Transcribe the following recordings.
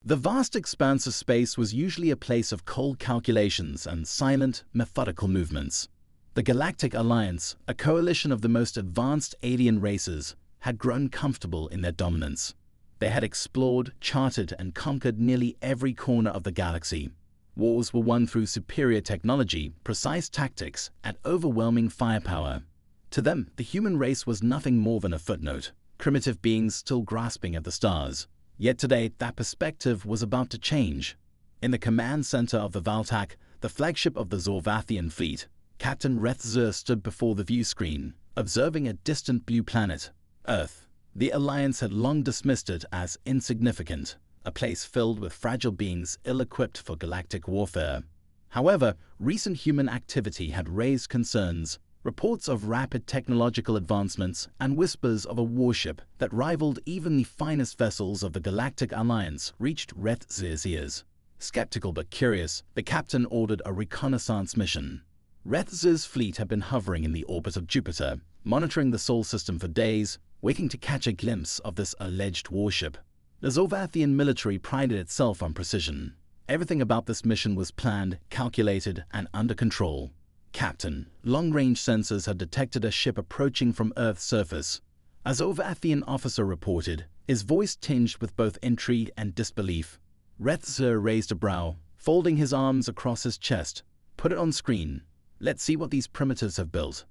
The vast expanse of space was usually a place of cold calculations and silent, methodical movements. The Galactic Alliance, a coalition of the most advanced alien races, had grown comfortable in their dominance. They had explored, charted, and conquered nearly every corner of the galaxy. Wars were won through superior technology, precise tactics, and overwhelming firepower. To them, the human race was nothing more than a footnote, primitive beings still grasping at the stars. Yet today, that perspective was about to change. In the command center of the Valtak, the flagship of the Zorvathian fleet, Captain Rethzer stood before the view screen, observing a distant blue planet, Earth. The Alliance had long dismissed it as insignificant, a place filled with fragile beings ill-equipped for galactic warfare. However, recent human activity had raised concerns. Reports of rapid technological advancements and whispers of a warship that rivaled even the finest vessels of the Galactic Alliance reached Rethzer's ears. Skeptical but curious, the captain ordered a reconnaissance mission. Rethzer's fleet had been hovering in the orbit of Jupiter, monitoring the Sol system for days, waiting to catch a glimpse of this alleged warship. The Zorvathian military prided itself on precision. Everything about this mission was planned, calculated, and under control. Captain, long-range sensors had detected a ship approaching from Earth's surface. A Zorvathian officer reported, his voice tinged with both intrigue and disbelief. Rethzer raised a brow, folding his arms across his chest. Put it on screen. Let's see what these primitives have built.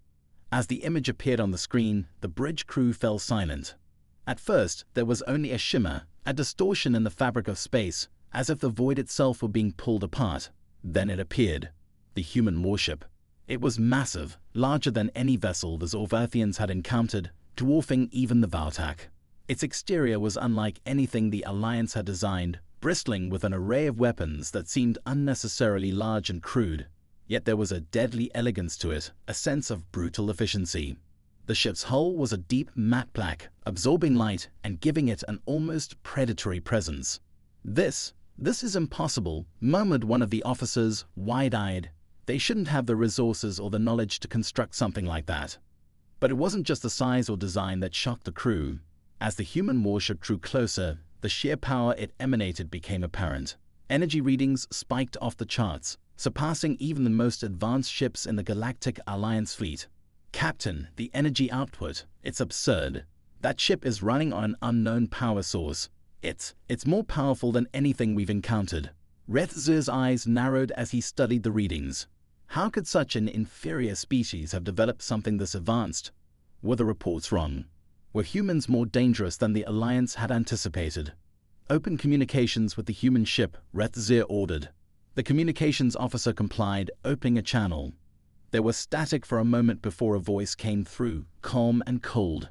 As the image appeared on the screen, the bridge crew fell silent. At first, there was only a shimmer, a distortion in the fabric of space, as if the void itself were being pulled apart. Then it appeared. The human warship. It was massive, larger than any vessel the Zorvathians had encountered, dwarfing even the Valtak. Its exterior was unlike anything the Alliance had designed, bristling with an array of weapons that seemed unnecessarily large and crude. Yet there was a deadly elegance to it, a sense of brutal efficiency. The ship's hull was a deep matte black, absorbing light and giving it an almost predatory presence. This is impossible," murmured one of the officers, wide-eyed. They shouldn't have the resources or the knowledge to construct something like that. But it wasn't just the size or design that shocked the crew. As the human warship drew closer, the sheer power it emanated became apparent. Energy readings spiked off the charts, surpassing even the most advanced ships in the Galactic Alliance fleet. "Captain, the energy output, it's absurd. That ship is running on an unknown power source. It's more powerful than anything we've encountered." Rethzer's eyes narrowed as he studied the readings. How could such an inferior species have developed something this advanced? Were the reports wrong? Were humans more dangerous than the Alliance had anticipated? "Open communications with the human ship," Rethzer ordered. The communications officer complied, opening a channel. There was static for a moment before a voice came through, calm and cold.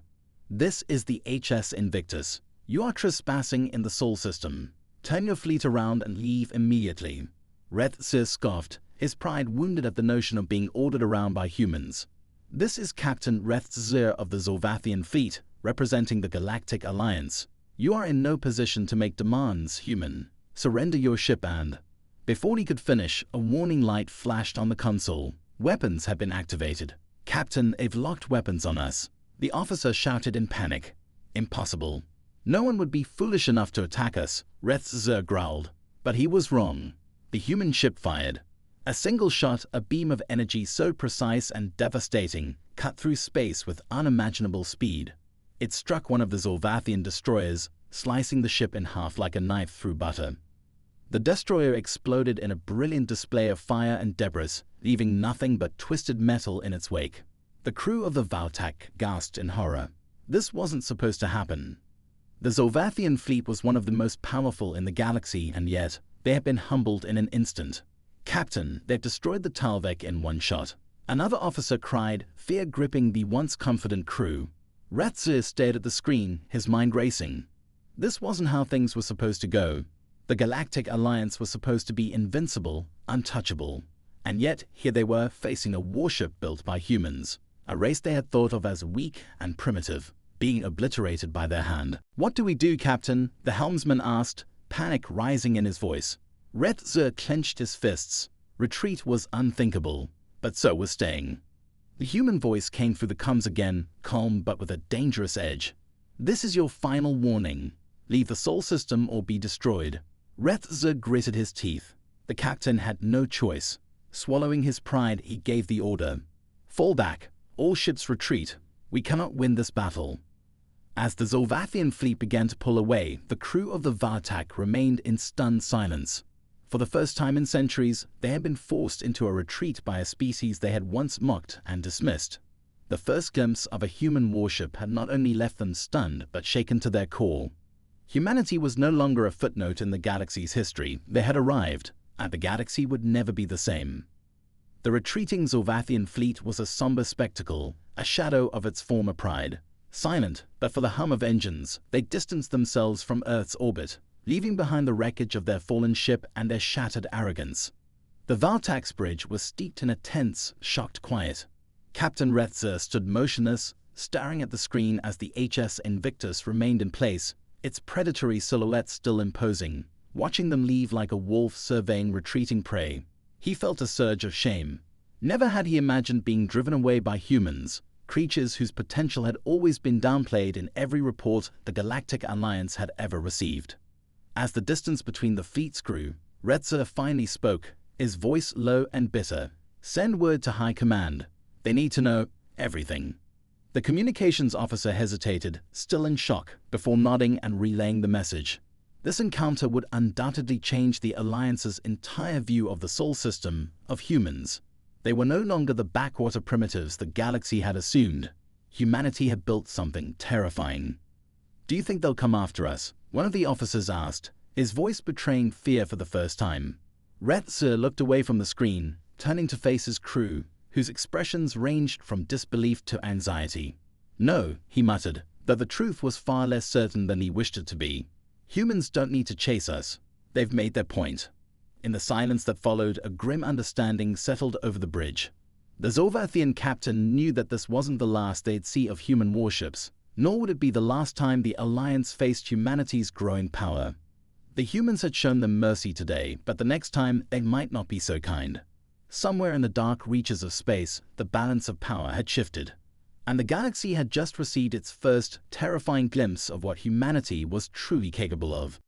"This is the HS Invictus. You are trespassing in the Sol system. Turn your fleet around and leave immediately." Rethzer scoffed, his pride wounded at the notion of being ordered around by humans. "This is Captain Rethzer of the Zorvathian fleet, representing the Galactic Alliance. You are in no position to make demands, human. Surrender your ship and—" Before he could finish, a warning light flashed on the console. Weapons had been activated. "Captain, they've locked weapons on us," the officer shouted in panic. "Impossible. No one would be foolish enough to attack us," Rethzer growled. But he was wrong. The human ship fired. A single shot, a beam of energy so precise and devastating, cut through space with unimaginable speed. It struck one of the Zorvathian destroyers, slicing the ship in half like a knife through butter. The destroyer exploded in a brilliant display of fire and debris, leaving nothing but twisted metal in its wake. The crew of the Valtak gasped in horror. This wasn't supposed to happen. The Zorvathian fleet was one of the most powerful in the galaxy, and yet they had been humbled in an instant. "Captain, they've destroyed the Talvek in one shot," another officer cried, fear gripping the once confident crew. Rethzer stared at the screen, his mind racing. This wasn't how things were supposed to go. The Galactic Alliance was supposed to be invincible, untouchable. And yet, here they were facing a warship built by humans, a race they had thought of as weak and primitive, being obliterated by their hand. "What do we do, Captain?" the helmsman asked, panic rising in his voice. Rethzer clenched his fists. Retreat was unthinkable, but so was staying. The human voice came through the comms again, calm but with a dangerous edge. "This is your final warning. Leave the Sol system or be destroyed." Retzer gritted his teeth. The captain had no choice. Swallowing his pride, he gave the order. "Fall back. All ships retreat. We cannot win this battle." As the Zolvathian fleet began to pull away, the crew of the Vartak remained in stunned silence. For the first time in centuries, they had been forced into a retreat by a species they had once mocked and dismissed. The first glimpse of a human warship had not only left them stunned, but shaken to their core. Humanity was no longer a footnote in the galaxy's history. They had arrived, and the galaxy would never be the same. The retreating Zolvathian fleet was a somber spectacle, a shadow of its former pride. Silent, but for the hum of engines, they distanced themselves from Earth's orbit, leaving behind the wreckage of their fallen ship and their shattered arrogance. The Vartak's bridge was steeped in a tense, shocked quiet. Captain Retzer stood motionless, staring at the screen as the HS Invictus remained in place, its predatory silhouette still imposing, watching them leave like a wolf surveying retreating prey. He felt a surge of shame. Never had he imagined being driven away by humans, creatures whose potential had always been downplayed in every report the Galactic Alliance had ever received. As the distance between the fleets grew, Retzer finally spoke, his voice low and bitter. "Send word to High Command. They need to know everything." The communications officer hesitated, still in shock, before nodding and relaying the message. This encounter would undoubtedly change the Alliance's entire view of the Sol system, of humans. They were no longer the backwater primitives the galaxy had assumed. Humanity had built something terrifying. "Do you think they'll come after us?" one of the officers asked, his voice betraying fear for the first time. Retzer looked away from the screen, turning to face his crew, whose expressions ranged from disbelief to anxiety. "No," he muttered, though the truth was far less certain than he wished it to be. "Humans don't need to chase us. They've made their point." In the silence that followed, a grim understanding settled over the bridge. The Zolvathian captain knew that this wasn't the last they'd see of human warships, nor would it be the last time the Alliance faced humanity's growing power. The humans had shown them mercy today, but the next time they might not be so kind. Somewhere in the dark reaches of space, the balance of power had shifted, and the galaxy had just received its first terrifying glimpse of what humanity was truly capable of.